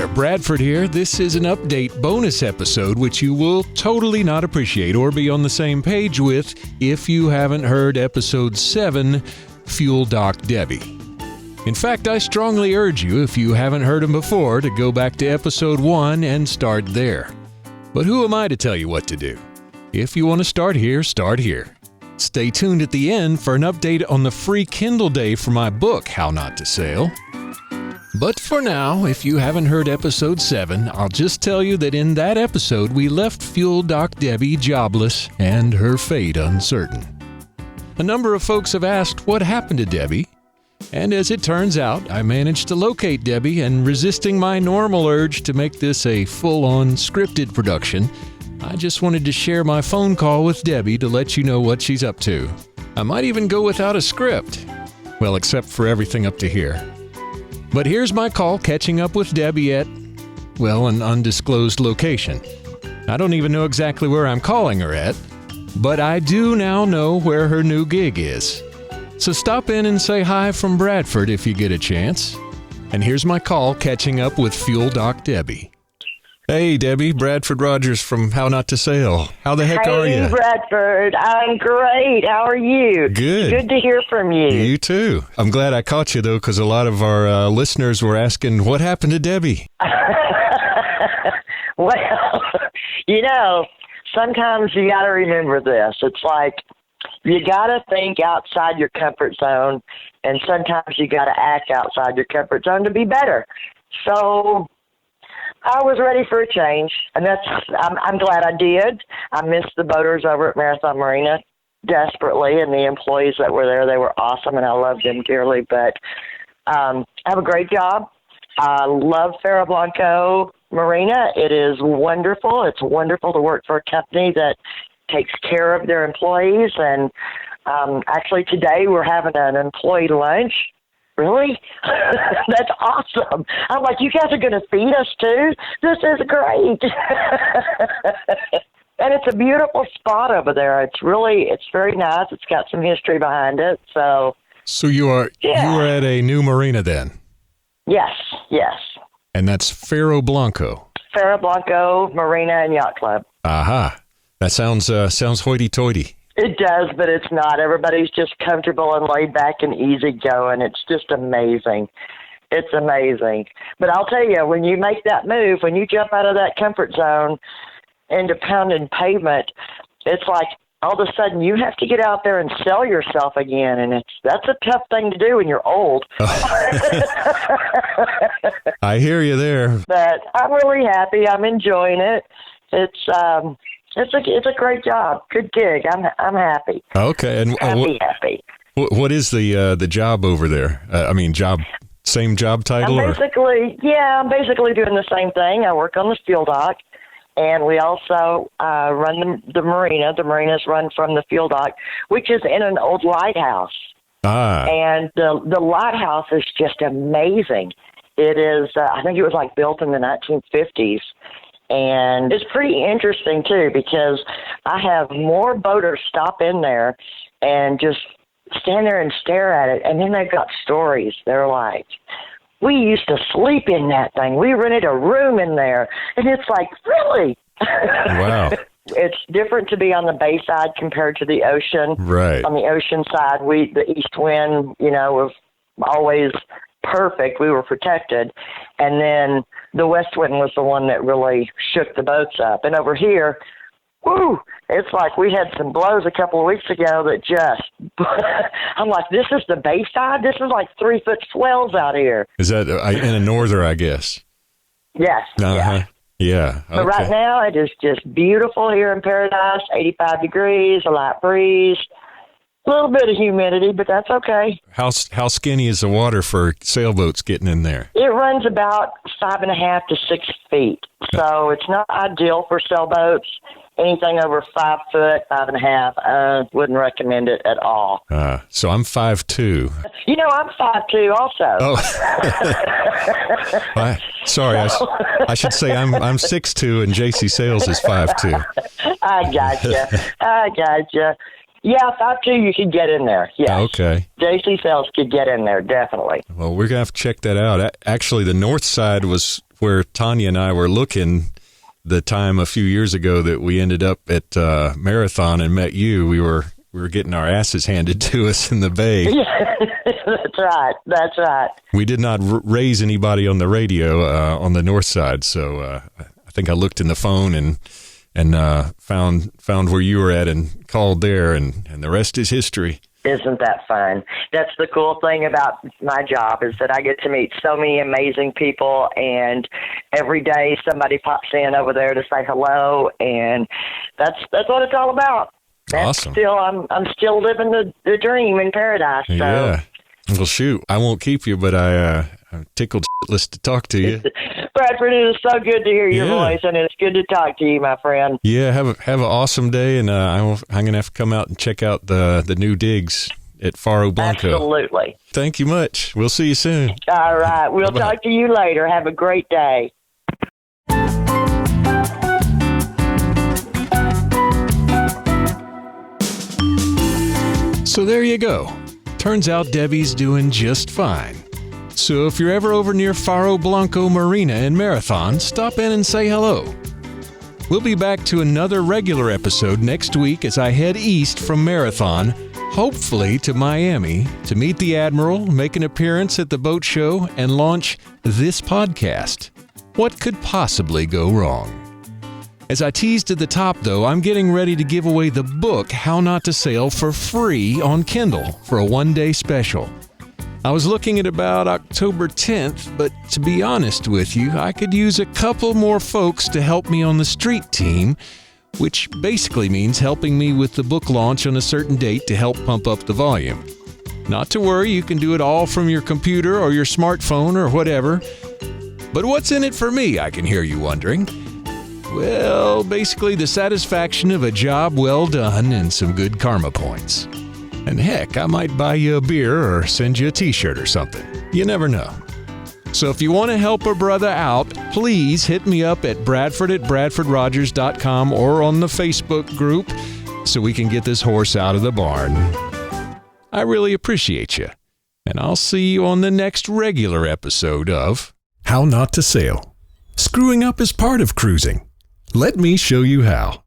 there, Bradford here. This is an update bonus episode which you will totally not appreciate or be on the same page with if you haven't heard episode 7, Fuel Doc Debbie. In fact, I strongly urge you, if you haven't heard him before, to go back to episode 1 and start there. But who am I to tell you what to do? If you want to start here, start here. Stay tuned at the end for an update on the free Kindle Day for my book, How Not to Sail. But for now, if you haven't heard episode 7, I'll just tell you that in that episode we left Fuel Doc Debbie jobless and her fate uncertain. A number of folks have asked what happened to Debbie, and as it turns out, I managed to locate Debbie, and resisting my normal urge to make this a full-on scripted production, I just wanted to share my phone call with Debbie to let you know what she's up to. I might even go without a script. Well, except for everything up to here. But here's my call catching up with Debbie at, well, an undisclosed location. I don't even know exactly where I'm calling her at, but I do now know where her new gig is. So stop in and say hi from Bradford if you get a chance. And here's my call catching up with Fuel Doc Debbie. Hey, Debbie, Bradford Rogers from How Not to Sail. How the heck are you? Hey, Bradford. I'm great. How are you? Good. Good to hear from you. You too. I'm glad I caught you, though, because a lot of our listeners were asking, what happened to Debbie? Well, sometimes you got to remember this. It's like you got to think outside your comfort zone, and sometimes you got to act outside your comfort zone to be better. So I was ready for a change, and I'm glad I did. I missed the boaters over at Marathon Marina desperately, and the employees that were there, they were awesome, and I loved them dearly. But I have a great job. I love Ferro Blanco Marina. It is wonderful. It's wonderful to work for a company that takes care of their employees. And actually today we're having an employee lunch. Really? That's awesome. I'm like, you guys are going to feed us too? This is great. And it's a beautiful spot over there. It's very nice. It's got some history behind it. So you are at a new marina then? Yes. And that's Ferro Blanco. Ferro Blanco Marina and Yacht Club. Aha. That sounds hoity-toity. It does, but it's not. Everybody's just comfortable and laid back and easygoing. It's just amazing. It's amazing. But I'll tell you, when you make that move, when you jump out of that comfort zone into pounding pavement, it's like all of a sudden you have to get out there and sell yourself again, and that's a tough thing to do when you're old. I hear you there. But I'm really happy. I'm enjoying it. It's a great job. Good gig. I'm happy. Okay, and happy. What is the job over there? Same job title? I'm basically doing the same thing. I work on the fuel dock, and we also run the marina. The marina's run from the fuel dock, which is in an old lighthouse. And the lighthouse is just amazing. It is. I think it was built in the 1950s. And it's pretty interesting, too, because I have more boaters stop in there and just stand there and stare at it. And then they've got stories. They're like, we used to sleep in that thing. We rented a room in there. And it's like, really? Wow. It's different to be on the bay side compared to the ocean. Right. On the ocean side, the east wind, was always perfect. We were protected. And then the west wind was the one that really shook the boats up. And over here, it's like we had some blows a couple of weeks ago that just, I'm like, this is the bay side? This is like 3-foot swells out here. Is that in a norther, I guess? Yes. Uh-huh. Yeah. Okay. But right now, it is just beautiful here in Paradise, 85 degrees, a light breeze. A little bit of humidity, but that's okay. How skinny is the water for sailboats getting in there? It runs about 5.5 to 6 feet, so it's not ideal for sailboats. Anything over 5 foot, 5.5, wouldn't recommend it at all. So I'm 5'2". I'm 5'2" also. Oh, sorry. I should say I'm 6'2", and JC Sails is 5'2". I gotcha. Yeah, 5'2", you could get in there. Yeah. Okay. JC Sails could get in there, definitely. Well, we're going to have to check that out. Actually, the north side was where Tanya and I were looking the time a few years ago that we ended up at Marathon and met you. We were getting our asses handed to us in the bay. Yeah, that's right. We did not raise anybody on the radio on the north side, so I think I looked in the phone and found where you were at and called there, and the rest is history. Isn't that fun? That's the cool thing about my job, is that I get to meet so many amazing people, and every day somebody pops in over there to say hello, and that's what it's all about. That's awesome. I'm still living the dream in paradise. So. Yeah. Well, shoot, I won't keep you, but I'm tickled shitless to talk to you. Bradford, it is so good to hear your voice, and it's good to talk to you, my friend. Yeah, have an awesome day, and I'm gonna have to come out and check out the new digs at Faro Blanco. Absolutely. Thank you much. We'll see you soon. All right, we'll Bye-bye. talk to you later. Have a great day. So there you go. Turns out Debbie's doing just fine. So if you're ever over near Faro Blanco Marina in Marathon, stop in and say hello. We'll be back to another regular episode next week as I head east from Marathon, hopefully to Miami, to meet the Admiral, make an appearance at the boat show, and launch this podcast. What could possibly go wrong? As I teased at the top, though, I'm getting ready to give away the book How Not to Sail for free on Kindle for a one-day special. I was looking at about October 10th, but to be honest with you, I could use a couple more folks to help me on the street team, which basically means helping me with the book launch on a certain date to help pump up the volume. Not to worry, you can do it all from your computer or your smartphone or whatever. But what's in it for me, I can hear you wondering? Well, basically the satisfaction of a job well done and some good karma points. And heck, I might buy you a beer or send you a t-shirt or something. You never know. So if you want to help a brother out, please hit me up at bradford@bradfordrogers.com or on the Facebook group so we can get this horse out of the barn. I really appreciate you. And I'll see you on the next regular episode of How Not to Sail. Screwing up is part of cruising. Let me show you how.